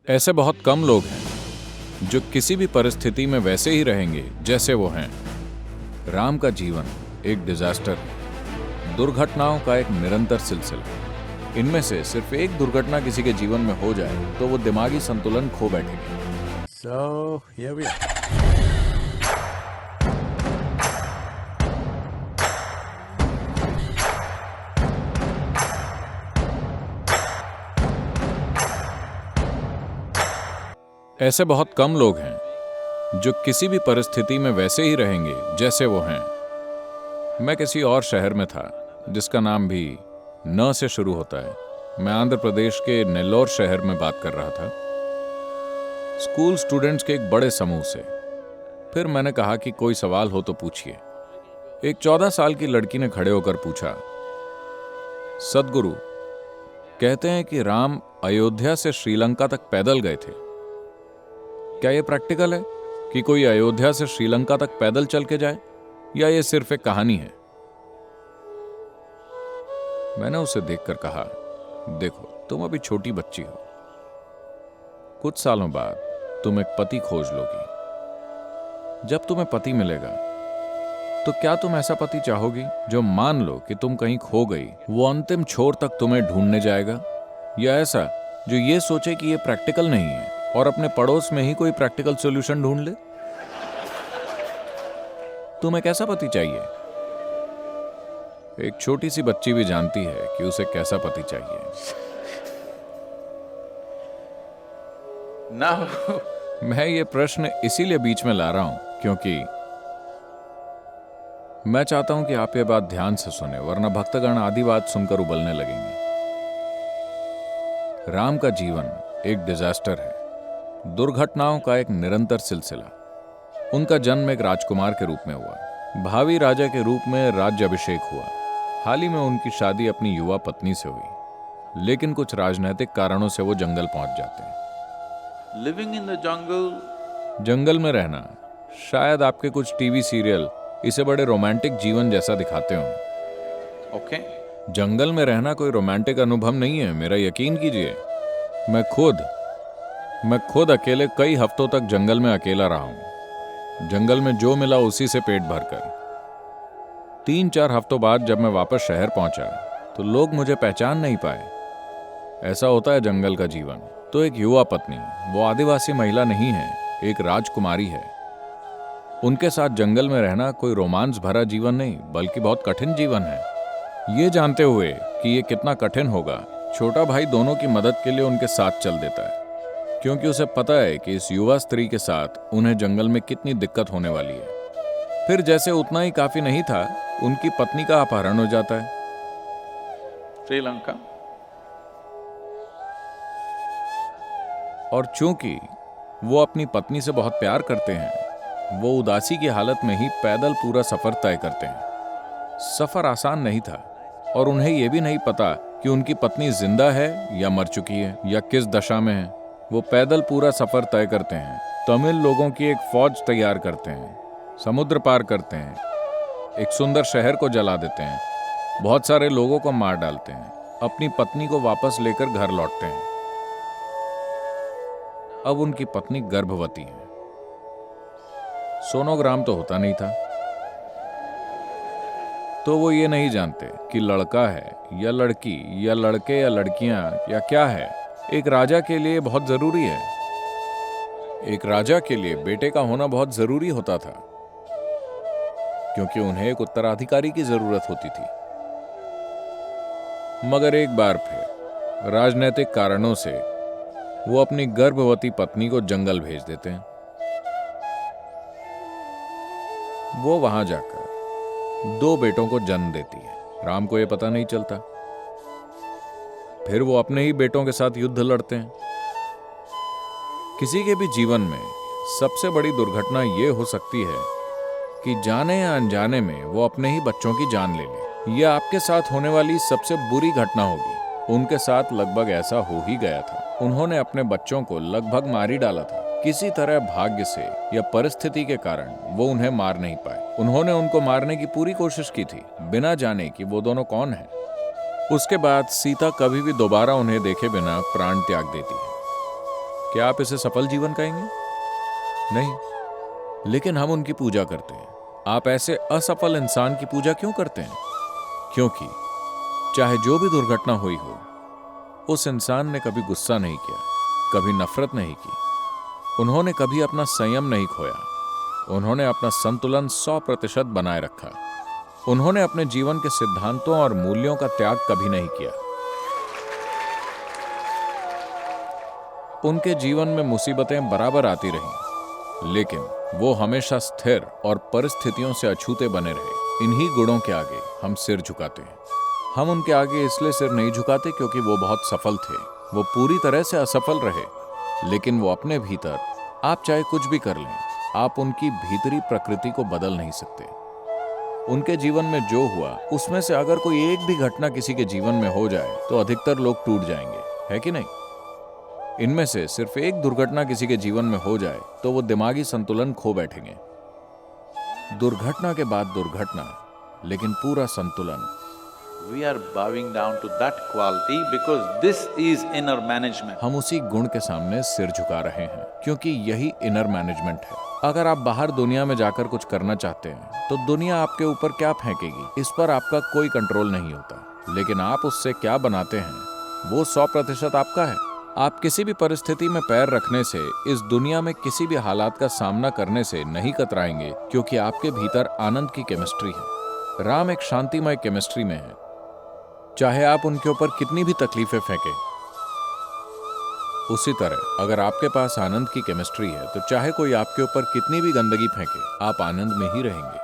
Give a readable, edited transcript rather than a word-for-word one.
ऐसे बहुत कम लोग हैं जो किसी भी परिस्थिति में वैसे ही रहेंगे जैसे वो हैं। राम का जीवन एक डिजास्टर है, दुर्घटनाओं का एक निरंतर सिलसिला। इनमें से सिर्फ एक दुर्घटना किसी के जीवन में हो जाए तो वो दिमागी संतुलन खो बैठेगी। So here we are. ऐसे बहुत कम लोग हैं जो किसी भी परिस्थिति में वैसे ही रहेंगे जैसे वो हैं। मैं किसी और शहर में था जिसका नाम भी न से शुरू होता है। मैं आंध्र प्रदेश के नेल्लोर शहर में बात कर रहा था, स्कूल स्टूडेंट्स के एक बड़े समूह से। फिर मैंने कहा कि कोई सवाल हो तो पूछिए। एक 14 साल की लड़की ने खड़े होकर पूछा, सदगुरु, कहते हैं कि राम अयोध्या से श्रीलंका तक पैदल गए थे। क्या यह प्रैक्टिकल है कि कोई अयोध्या से श्रीलंका तक पैदल चल के जाए, या यह सिर्फ एक कहानी है? मैंने उसे देखकर कहा, देखो, तुम अभी छोटी बच्ची हो। कुछ सालों बाद तुम एक पति खोज लोगी। जब तुम्हें पति मिलेगा तो क्या तुम ऐसा पति चाहोगी जो मान लो कि तुम कहीं खो गई, वो अंतिम छोर तक तुम्हें ढूंढने जाएगा, या ऐसा जो ये सोचे कि ये प्रैक्टिकल नहीं है और अपने पड़ोस में ही कोई प्रैक्टिकल सॉल्यूशन ढूंढ ले? तुम्हें कैसा पति चाहिए? एक छोटी सी बच्ची भी जानती है कि उसे कैसा पति चाहिए। Now, मैं ये प्रश्न इसीलिए बीच में ला रहा हूं क्योंकि मैं चाहता हूं कि आप ये बात ध्यान से सुने, वरना भक्तगण आदि बात सुनकर उबलने लगेंगे। राम का जीवन एक डिजास्टर है, दुर्घटनाओं का एक निरंतर सिलसिला। उनका जन्म एक राजकुमार के रूप में हुआ, भावी राजा के रूप में राज्याभिषेक हुआ। हाल ही में उनकी शादी अपनी युवा पत्नी से हुई, लेकिन कुछ राजनीतिक कारणों से वो जंगल पहुंच जाते हैं। living in the jungle, जंगल में रहना, शायद आपके कुछ टीवी सीरियल इसे बड़े रोमांटिक जीवन जैसा दिखाते हो। okay? जंगल में रहना कोई रोमांटिक अनुभव नहीं है, मेरा यकीन कीजिए। मैं खुद अकेले कई हफ्तों तक जंगल में अकेला रहा हूं, जंगल में जो मिला उसी से पेट भरकर। 3-4 हफ्तों बाद जब मैं वापस शहर पहुंचा तो लोग मुझे पहचान नहीं पाए। ऐसा होता है जंगल का जीवन। तो एक युवा पत्नी, वो आदिवासी महिला नहीं है, एक राजकुमारी है। उनके साथ जंगल में रहना कोई रोमांस भरा जीवन नहीं, बल्कि बहुत कठिन जीवन है। ये जानते हुए कि ये कितना कठिन होगा, छोटा भाई दोनों की मदद के लिए उनके साथ चल देता है, क्योंकि उसे पता है कि इस युवा स्त्री के साथ उन्हें जंगल में कितनी दिक्कत होने वाली है। फिर जैसे उतना ही काफी नहीं था, उनकी पत्नी का अपहरण हो जाता है। Sri Lanka. और चूंकि वो अपनी पत्नी से बहुत प्यार करते हैं, वो उदासी की हालत में ही पैदल पूरा सफर तय करते हैं। सफर आसान नहीं था और उन्हें यह भी नहीं पता कि उनकी पत्नी जिंदा है या मर चुकी है या किस दशा में है। वो पैदल पूरा सफर तय करते हैं, तमिल लोगों की एक फौज तैयार करते हैं, समुद्र पार करते हैं, एक सुंदर शहर को जला देते हैं, बहुत सारे लोगों को मार डालते हैं, अपनी पत्नी को वापस लेकर घर लौटते हैं। अब उनकी पत्नी गर्भवती है। सोनोग्राम तो होता नहीं था, तो वो ये नहीं जानते कि लड़का है या लड़की या लड़के या लड़कियां या क्या है। एक राजा के लिए बहुत जरूरी है। एक राजा के लिए बेटे का होना बहुत जरूरी होता था, क्योंकि उन्हें एक उत्तराधिकारी की जरूरत होती थी। मगर एक बार फिर राजनीतिक कारणों से वो अपनी गर्भवती पत्नी को जंगल भेज देते हैं। वो वहां जाकर 2 बेटों को जन्म देती है। राम को यह पता नहीं चलता। फिर वो अपने ही बेटों के साथ युद्ध लड़ते हैं। किसी के भी जीवन में सबसे बड़ी दुर्घटना ये हो सकती है कि जाने या अनजाने में वो अपने ही बच्चों की जान ले ले। यह आपके साथ होने वाली सबसे बुरी घटना होगी। उनके साथ लगभग ऐसा हो ही गया था। उन्होंने अपने बच्चों को लगभग मार ही डाला था। किसी तरह भाग्य से या परिस्थिति के कारण वो उन्हें मार नहीं पाए। उन्होंने उनको मारने की पूरी कोशिश की थी, बिना जाने कि वो दोनों कौन हैं। उसके बाद सीता कभी भी दोबारा उन्हें देखे बिना प्राण त्याग देती है, क्या आप इसे सफल जीवन कहेंगे? नहीं, लेकिन हम उनकी पूजा करते हैं। आप ऐसे असफल इंसान की पूजा क्यों करते हैं? क्योंकि चाहे जो भी दुर्घटना हुई हो, उस इंसान ने कभी गुस्सा नहीं किया, कभी नफरत नहीं की, उन्होंने कभी अपना संयम नहीं खोया, उन्होंने अपना संतुलन 100% बनाए रखा, उन्होंने अपने जीवन के सिद्धांतों और मूल्यों का त्याग कभी नहीं किया। उनके जीवन में मुसीबतें बराबर आती रहीं, लेकिन वो हमेशा स्थिर और परिस्थितियों से अछूते बने रहे। इन्हीं गुणों के आगे हम सिर झुकाते हैं। हम उनके आगे इसलिए सिर नहीं झुकाते क्योंकि वो बहुत सफल थे। वो पूरी तरह से असफल रहे, लेकिन वो अपने भीतर, आप चाहे कुछ भी कर लें, आप उनकी भीतरी प्रकृति को बदल नहीं सकते। उनके जीवन में जो हुआ, उसमें से अगर कोई एक भी घटना किसी के जीवन में हो जाए तो अधिकतर लोग टूट जाएंगे, है कि नहीं? इनमें से सिर्फ एक दुर्घटना किसी के जीवन में हो जाए तो वो दिमागी संतुलन खो बैठेंगे। दुर्घटना के बाद दुर्घटना, लेकिन पूरा संतुलन। We are bowing down to that quality because this is inner management. हम उसी गुण के सामने सिर झुका रहे हैं क्योंकि यही इनर मैनेजमेंट है। अगर आप बाहर दुनिया में जाकर कुछ करना चाहते हैं तो दुनिया आपके ऊपर क्या फेंकेगी, इस पर आपका कोई कंट्रोल नहीं होता। लेकिन आप उससे क्या बनाते हैं, वो 100% आपका है। आप किसी भी परिस्थिति में पैर रखने से, इस दुनिया में किसी भी हालात का सामना करने से नहीं कतराएंगे, क्योंकि आपके भीतर आनंद की केमिस्ट्री है। राम एक शांतिमय केमिस्ट्री में है। चाहे आप उनके ऊपर कितनी भी तकलीफें फेंकें, उसी तरह अगर आपके पास आनंद की केमिस्ट्री है तो चाहे कोई आपके ऊपर कितनी भी गंदगी फेंके, आप आनंद में ही रहेंगे।